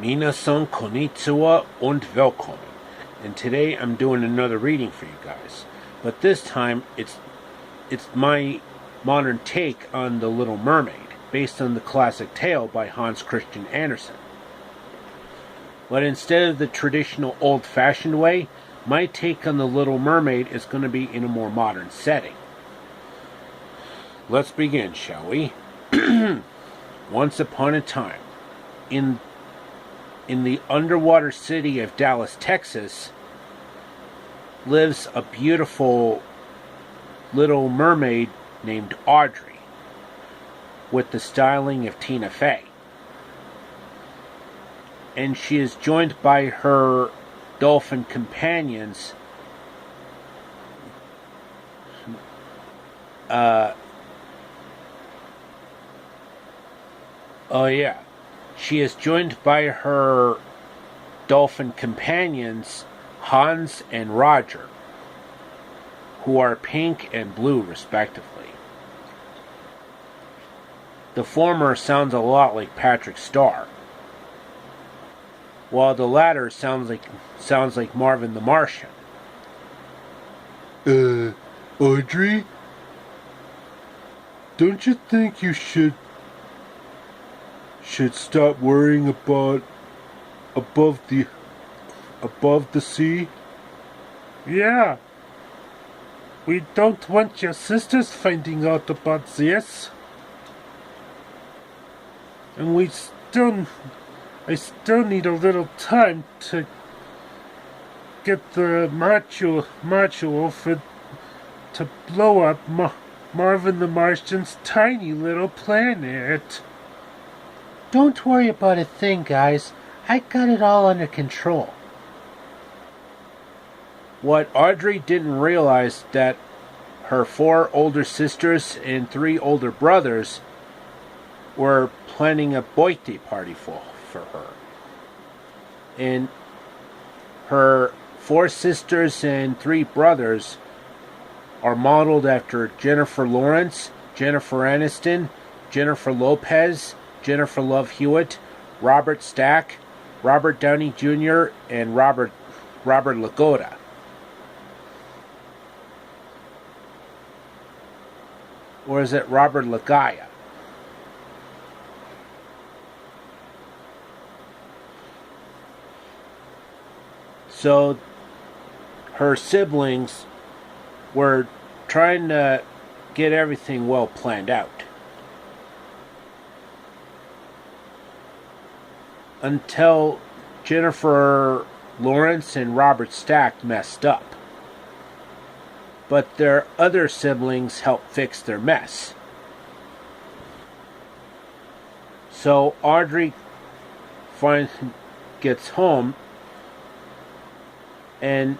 Minasan konnichiwa und willkommen. And today I'm doing another reading for you guys. But this time it's my modern take on The Little Mermaid, based on the classic tale by Hans Christian Andersen. But instead of the traditional old-fashioned way, my take on The Little Mermaid is going to be in a more modern setting. Let's begin, shall we? Once upon a time, in the underwater city of Dallas, Texas, lives a beautiful little mermaid named Audrey, with the styling of Tina Fey. And she is joined by her dolphin companions, She is joined by her dolphin companions, Hans and Roger, who are pink and blue, respectively. The former sounds a lot like Patrick Star, while the latter sounds like Marvin the Martian. Audrey? Don't you think you should stop worrying about above the sea? Yeah. We don't want your sisters finding out about this. And I still need a little time to get the module to blow up Marvin the Martian's tiny little planet. Don't worry about a thing, guys. I got it all under control. What Audrey didn't realize that her 4 older sisters and 3 older brothers were planning a birthday party for her. And her 4 sisters and 3 brothers are modeled after Jennifer Lawrence, Jennifer Aniston, Jennifer Lopez, Jennifer Love Hewitt, Robert Stack, Robert Downey Jr., and Robert Lagoda. Or is it Robert Lagaya? So her siblings were trying to get everything well planned out, until Jennifer Lawrence and Robert Stack messed up. But their other siblings helped fix their mess. So Audrey gets home, and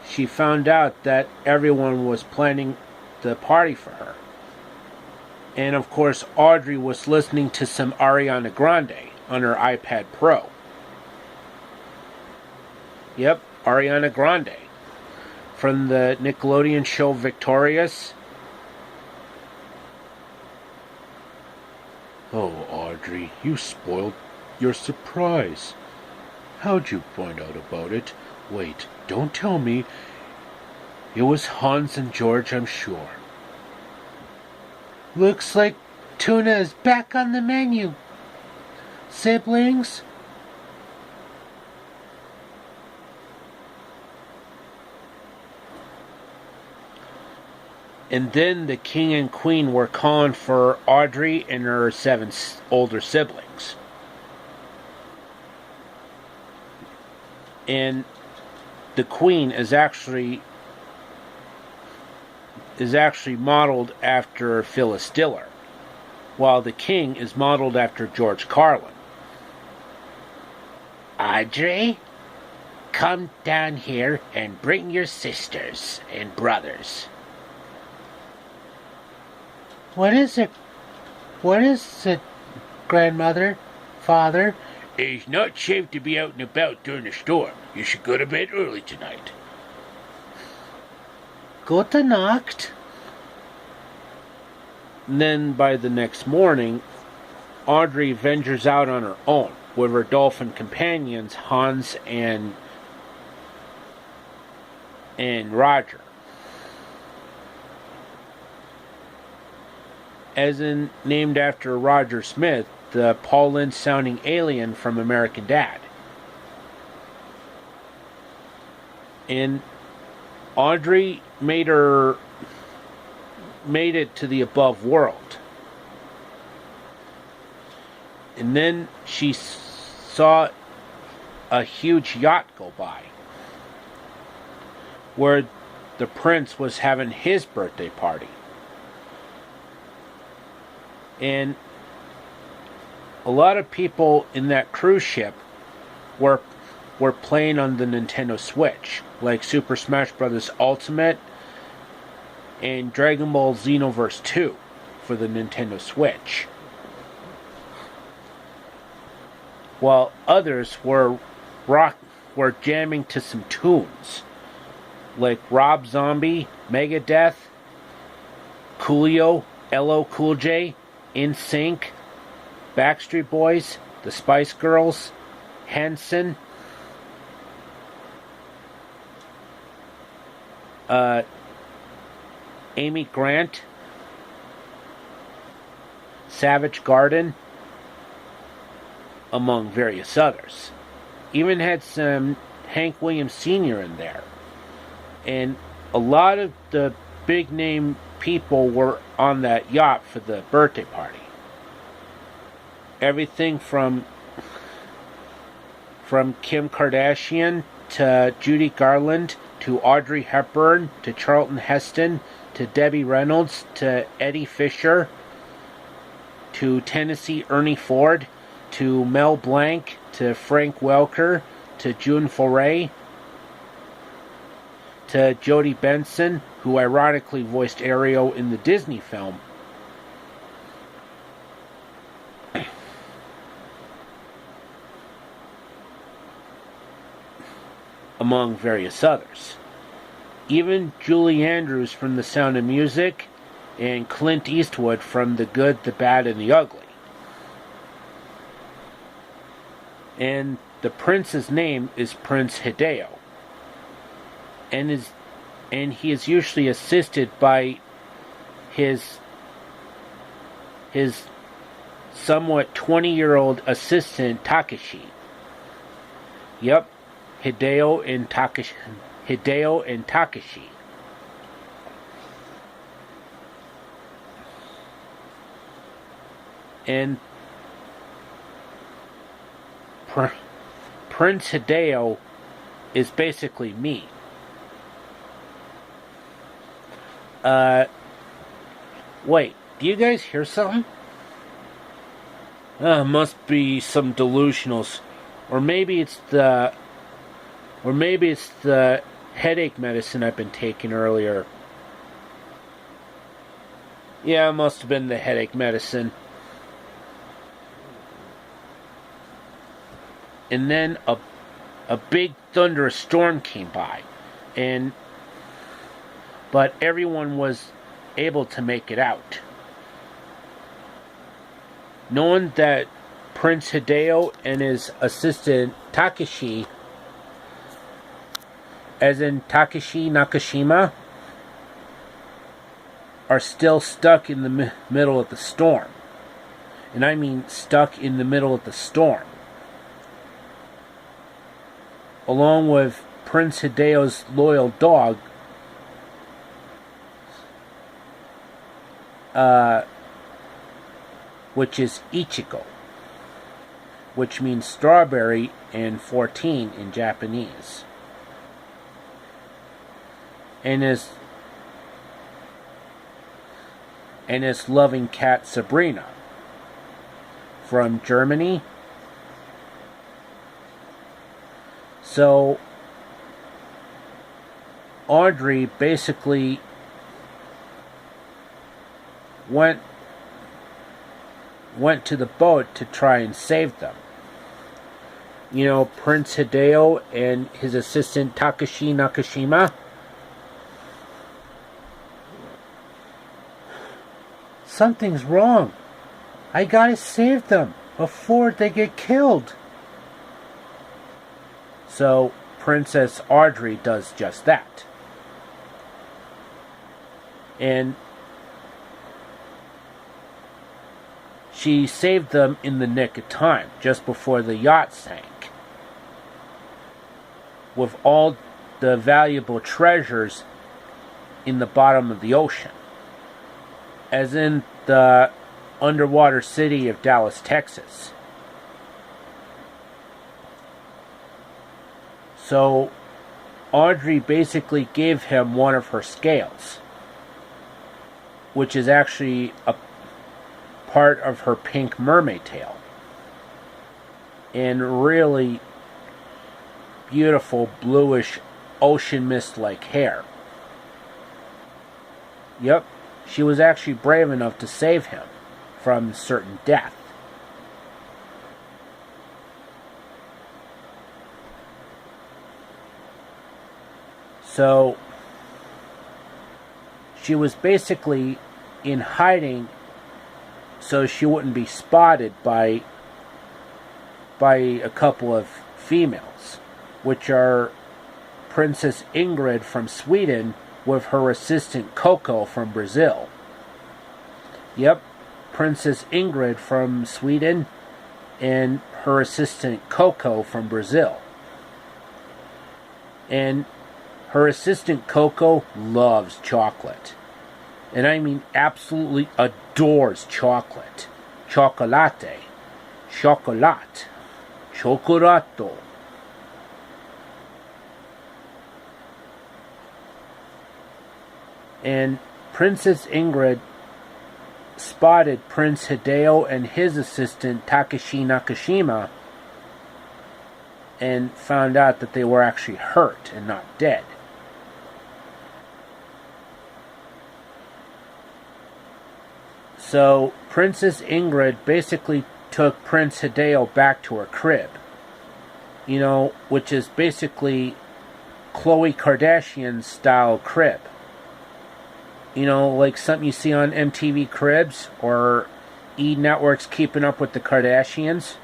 she found out that everyone was planning the party for her. And of course, Audrey was listening to some Ariana Grande on her iPad Pro. Yep, Ariana Grande. From the Nickelodeon show Victorious. Oh, Audrey, you spoiled your surprise. How'd you find out about it? Wait, don't tell me. It was Hans and George, I'm sure. Looks like tuna is back on the menu. Siblings? And then the king and queen were calling for Audrey and her 7 older siblings. And the queen is actually modeled after Phyllis Diller, while the king is modeled after George Carlin. Audrey, come down here and bring your sisters and brothers. What is it? What is it, grandmother? Father? It's not safe to be out and about during the storm. You should go to bed early tonight. Gute Nacht. And then by the next morning, Audrey ventures out on her own, with her dolphin companions, Hans and Roger. As in named after Roger Smith, the Paul Lynde sounding alien from American Dad. And Audrey made it to the above world. And then she saw a huge yacht go by, where the prince was having his birthday party. And a lot of people in that cruise ship were playing on the Nintendo Switch, like Super Smash Bros. Ultimate and Dragon Ball Xenoverse 2 for the Nintendo Switch. While others were jamming to some tunes, like Rob Zombie, Megadeth, Coolio, LL Cool J, NSYNC, Backstreet Boys, the Spice Girls, Hanson, Amy Grant, Savage Garden, among various others. Even had some Hank Williams Sr. in there. And a lot of the big name people were on that yacht for the birthday party. Everything from Kim Kardashian to Judy Garland to Audrey Hepburn to Charlton Heston to Debbie Reynolds to Eddie Fisher to Tennessee Ernie Ford to Mel Blanc to Frank Welker to June Foray to Jodie Benson, who ironically voiced Ariel in the Disney film. Among various others. Even Julie Andrews from The Sound of Music and Clint Eastwood from The Good, the Bad, and the Ugly. And the prince's name is Prince Hideo. And he is usually assisted by his somewhat 20-year-old assistant Takashi. Yep, Hideo and Takashi. And Prince Hideo is basically me. Wait, do you guys hear something? Must be some delusionals. Or maybe it's the headache medicine I've been taking earlier. Yeah, it must have been the headache medicine. And then a big thunderous storm came by. But everyone was able to make it out. Knowing that Prince Hideo and his assistant Takashi, as in Takashi Nakashima, are still stuck in the middle of the storm. And I mean stuck in the middle of the storm. Along with Prince Hideo's loyal dog, which is Ichigo, which means strawberry and 14 in Japanese. And his loving cat Sabrina from Germany. So Audrey basically went to the boat to try and save them. You know, Prince Hideo and his assistant Takashi Nakashima. Something's wrong. I gotta save them before they get killed. So Princess Audrey does just that. And she saved them in the nick of time, just before the yacht sank, with all the valuable treasures in the bottom of the ocean, as in the underwater city of Dallas, Texas. So Audrey basically gave him one of her scales, which is actually a part of her pink mermaid tail, and really beautiful bluish ocean mist-like hair. Yep, she was actually brave enough to save him from certain death. So she was basically in hiding so she wouldn't be spotted by a couple of females, which are Princess Ingrid from Sweden with her assistant Coco from Brazil. Yep, Princess Ingrid from Sweden and her assistant Coco from Brazil. And her assistant Coco loves chocolate. And I mean absolutely adores chocolate. Chocolate. Chocolate. Chocolato. And Princess Ingrid spotted Prince Hideo and his assistant Takeshi Nakashima and found out that they were actually hurt and not dead. So Princess Ingrid basically took Prince Hideo back to her crib, you know, which is basically Khloe Kardashian style crib. You know, like something you see on MTV Cribs or E! Network's Keeping Up with the Kardashians.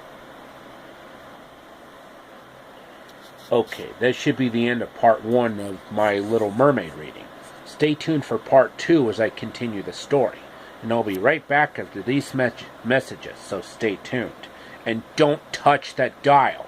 Okay, that should be the end of part 1 of my Little Mermaid reading. Stay tuned for part 2 as I continue the story. And I'll be right back after these messages, so stay tuned. And don't touch that dial.